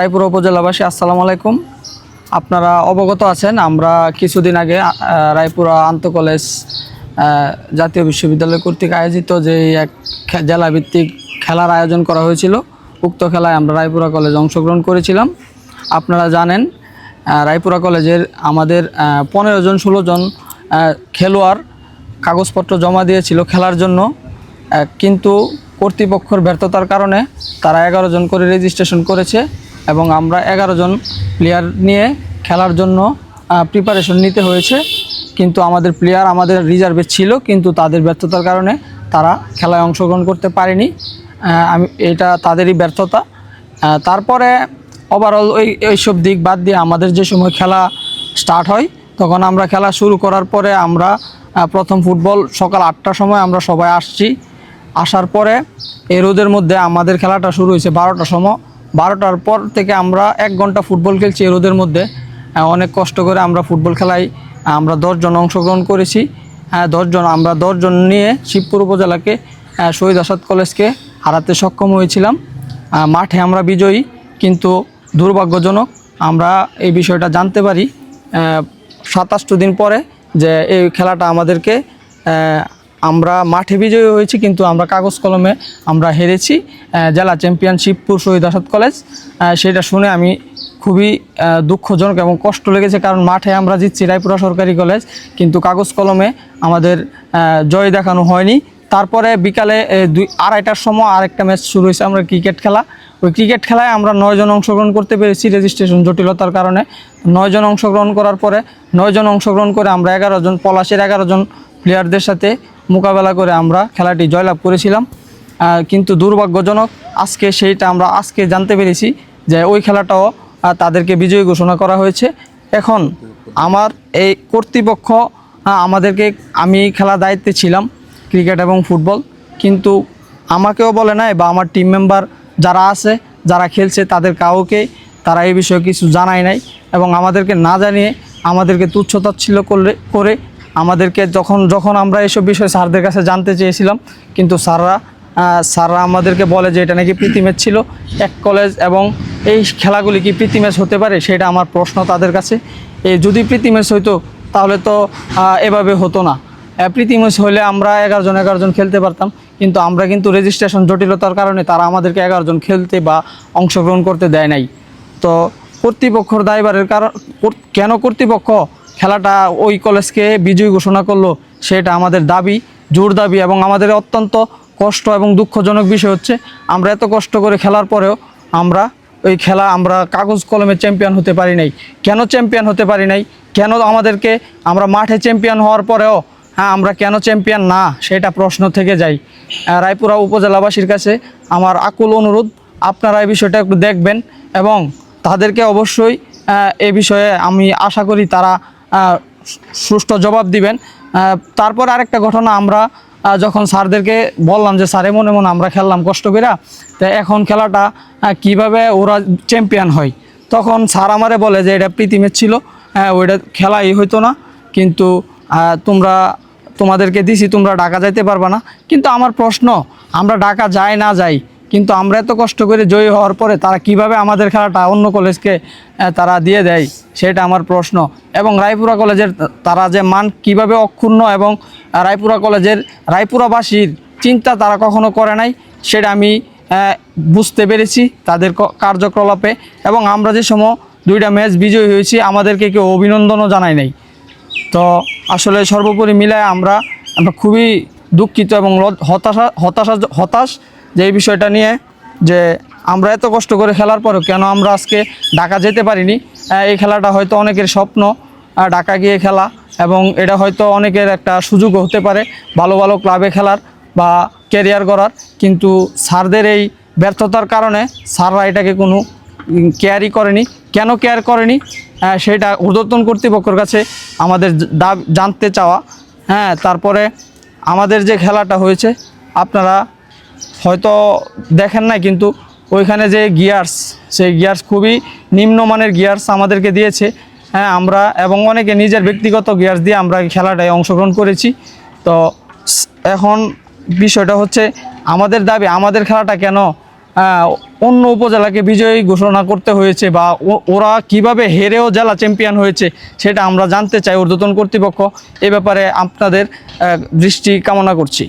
রায়পুরা উপজেলাবাসী আসসালামু আলাইকুম। আপনারা অবগত আছেন আমরা কিছুদিন আগে রায়পুরা আন্ত কলেজ জাতীয় বিশ্ববিদ্যালয় কর্তৃক আয়োজিত যে এক জেলাভিত্তিক খেলার আয়োজন করা হয়েছিল, উক্ত খেলায় আমরা রায়পুরা কলেজে অংশগ্রহণ করেছিলাম। আপনারা জানেন রায়পুরা কলেজের আমাদের 15 জন 16 জন খেলোয়াড় কাগজপত্র জমা দিয়েছিল খেলার জন্য, কিন্তু কর্তৃপক্ষের ব্যর্থতার কারণে তারা 11 জন করে রেজিস্ট্রেশন করেছে এবং আমরা 11 জন প্লেয়ার নিয়ে খেলার জন্য প্রিপারেশন নিতে হয়েছে। কিন্তু আমাদের প্লেয়ার আমাদের রিজার্ভে ছিল, কিন্তু তাদের ব্যর্থতার কারণে তারা খেলায় অংশগ্রহণ করতে পারেনি। এটা তাদেরই ব্যর্থতা। তারপরে ওভারঅল এইসব দিক বাদ দিয়ে আমাদের যে সময় খেলা স্টার্ট হয় তখন আমরা খেলা শুরু করার পরে আমরা প্রথম ফুটবল সকাল 8টার সময় আমরা সবাই আসছি। আসার পরে এই রোদের মধ্যে আমাদের খেলাটা শুরু হয়েছে 12টার সময়। 12টার পর থেকে আমরা 1 ঘন্টা ফুটবল খেলছি এই রোদের মধ্যে। অনেক কষ্ট করে আমরা ফুটবল খেলায় আমরা 10 জন অংশগ্রহণ করেছি। 10 জন নিয়ে শিবপুর উপজেলাকে শহীদ আসাদ কলেজকে হারাতে সক্ষম হয়েছিলাম। মাঠে আমরা বিজয়ী, কিন্তু দুর্ভাগ্যজনক আমরা এই বিষয়টা জানতে পারি 27 দিন পরে যে এই খেলাটা আমাদেরকে আমরা মাঠে বিজয়ী হয়েছি, কিন্তু আমরা কাগজ কলমে আমরা হেরেছি। জেলা চ্যাম্পিয়ন শিবপুর শহীদ আসাদ কলেজ, সেটা শুনে আমি খুবই দুঃখজনক এবং কষ্ট লেগেছে, কারণ মাঠে আমরা জিতছি রায়পুরা সরকারি কলেজ, কিন্তু কাগজ কলমে আমাদের জয় দেখানো হয়নি। তারপরে বিকালে 2-2:30টার সময় আরেকটা ম্যাচ শুরু হয়েছে, আমরা ক্রিকেট খেলা। ওই ক্রিকেট খেলায় আমরা 9 জন অংশগ্রহণ করতে পেরেছি রেজিস্ট্রেশন জটিলতার কারণে। 9 জন অংশগ্রহণ করার পরে 9 জন অংশগ্রহণ করে আমরা 11 জন পলাশের 11 জন প্লেয়ারদের সাথে মোকাবেলা করে আমরা খেলাটি জয়লাভ করেছিলাম। কিন্তু দুর্ভাগ্যজনক সেইটা আমরা আজকে জানতে পেরেছি যে ওই খেলাটাও তাদেরকে বিজয়ী ঘোষণা করা হয়েছে। এখন আমার এই কর্তৃপক্ষ আমাদেরকে, আমি খেলার দায়িত্বে ছিলাম ক্রিকেট এবং ফুটবল, কিন্তু আমাকেও বলে নাই বা আমার টিম মেম্বার যারা আছে যারা খেলছে তাদের কাউকে তারা এই বিষয়ে কিছু জানায় নাই, এবং আমাদেরকে না জানিয়ে আমাদেরকে তুচ্ছ-তাচ্ছিল্য করে আমাদেরকে যখন আমরা এইসব বিষয়ে স্যারদের কাছে জানতে চেয়েছিলাম, কিন্তু স্যাররা আমাদেরকে বলে যে এটা নাকি প্রীতি ম্যাচ ছিল। এক কলেজ এবং এই খেলাগুলি কি প্রীতি ম্যাচ হতে পারে, সেটা আমার প্রশ্ন তাদের কাছে। যদি প্রীতি ম্যাচ হইতো তাহলে তো এভাবে হতো না। প্রীতি ম্যাচ হলে আমরা 11 জন খেলতে পারতাম, কিন্তু আমরা রেজিস্ট্রেশন জটিলতার কারণে তারা আমাদেরকে 11 জন খেলতে বা অংশগ্রহণ করতে দেয় নাই। তো কর্তৃপক্ষের দায়ভারের কারণ কেন কর্তৃপক্ষ খেলাটা ওই কলেজকে বিজয়ী ঘোষণা করলো, সেটা আমাদের দাবি, জোর দাবি। এবং আমাদের অত্যন্ত কষ্ট এবং দুঃখজনক বিষয় হচ্ছে আমরা এত কষ্ট করে খেলার পরেও আমরা কাগজ কলমে চ্যাম্পিয়ন হতে পারি নাই। কেন চ্যাম্পিয়ন হতে পারি নাই, কেন আমরা মাঠে চ্যাম্পিয়ন হওয়ার পরেও আমরা কেন চ্যাম্পিয়ন না, সেটা প্রশ্ন থেকে যায়। রায়পুরা উপজেলাবাসীর কাছে আমার আকুল অনুরোধ, আপনারা এই বিষয়টা একটু দেখবেন এবং তাদেরকে অবশ্যই এ বিষয়ে আমি আশা করি তারা সুষ্ঠু জবাব দিবেন। তারপর আরেকটা ঘটনা, আমরা যখন স্যারদেরকে বললাম যে স্যার এমন আমরা খেললাম কষ্ট করে, তো এখন খেলাটা কিভাবে ওরা চ্যাম্পিয়ন হয়, তখন স্যার আমারে বলে যে এটা প্রীতি ম্যাচ ছিল, ওইটা খেলাই হইতো না, কিন্তু তোমাদেরকে দিছি, তোমরা ঢাকা যাইতে পারবা না। কিন্তু আমার প্রশ্ন, আমরা ঢাকা যাই না যাই, কিন্তু আমরা এত কষ্ট করে জয়ী হওয়ার পরে তারা কিভাবে আমাদের খেলাটা অন্য কলেজকে তারা দিয়ে দেয়, সেটা আমার প্রশ্ন। এবং রায়পুরা কলেজের তারা যে মান কিভাবে অক্ষুণ্ণ, এবং রায়পুরাবাসীর চিন্তা তারা কখনো করে নাই, সেটা আমি বুঝতে পেরেছি তাদের কার্যকলাপে। এবং আমরা যে সময় 2টা ম্যাচ বিজয়ী হয়েছি, আমাদেরকে কেউ অভিনন্দনও জানায় নাই। তো আসলে সর্বোপরি মিলায় আমরা খুবই দুঃখিত এবং হতাশ যে এই বিষয়টা নিয়ে, যে আমরা এত কষ্ট করে খেলার পরেও কেন আমরা আজকে ঢাকা যেতে পারিনি। এই খেলাটা হয়তো অনেকের স্বপ্ন, ঢাকা গিয়ে খেলা, এবং এটা হয়তো অনেকের একটা সুযোগও হতে পারে ভালো ভালো ক্লাবে খেলার বা ক্যারিয়ার করার, কিন্তু স্যারদের এই ব্যর্থতার কারণে স্যাররা এটাকে কোনো কেয়ারই করেনি। কেন কেয়ার করেনি সেটা ঊর্ধ্বতন কর্তৃপক্ষের কাছে আমাদের জানতে চাওয়া। তারপরে আমাদের যে খেলাটা হয়েছে আপনারা হয়তো দেখেন নাই, কিন্তু ওইখানে যে সেই গিয়ার্স খুবই নিম্নমানের গিয়ার্স আমাদেরকে দিয়েছে। আমরা এবং অনেকে নিজের ব্যক্তিগত গিয়ার্স দিয়ে আমরা খেলাটায় অংশগ্রহণ করেছি। তো এখন বিষয়টা হচ্ছে আমাদের দাবি, আমাদের খেলাটা কেন অন্য উপজেলাকে বিজয়ী ঘোষণা করতে হয়েছে বা ওরা কিভাবে হেরেও জেলা চ্যাম্পিয়ন হয়েছে সেটা আমরা জানতে চাই ঊর্ধ্বতন কর্তৃপক্ষ। এ ব্যাপারে আপনাদের দৃষ্টি কামনা করছি।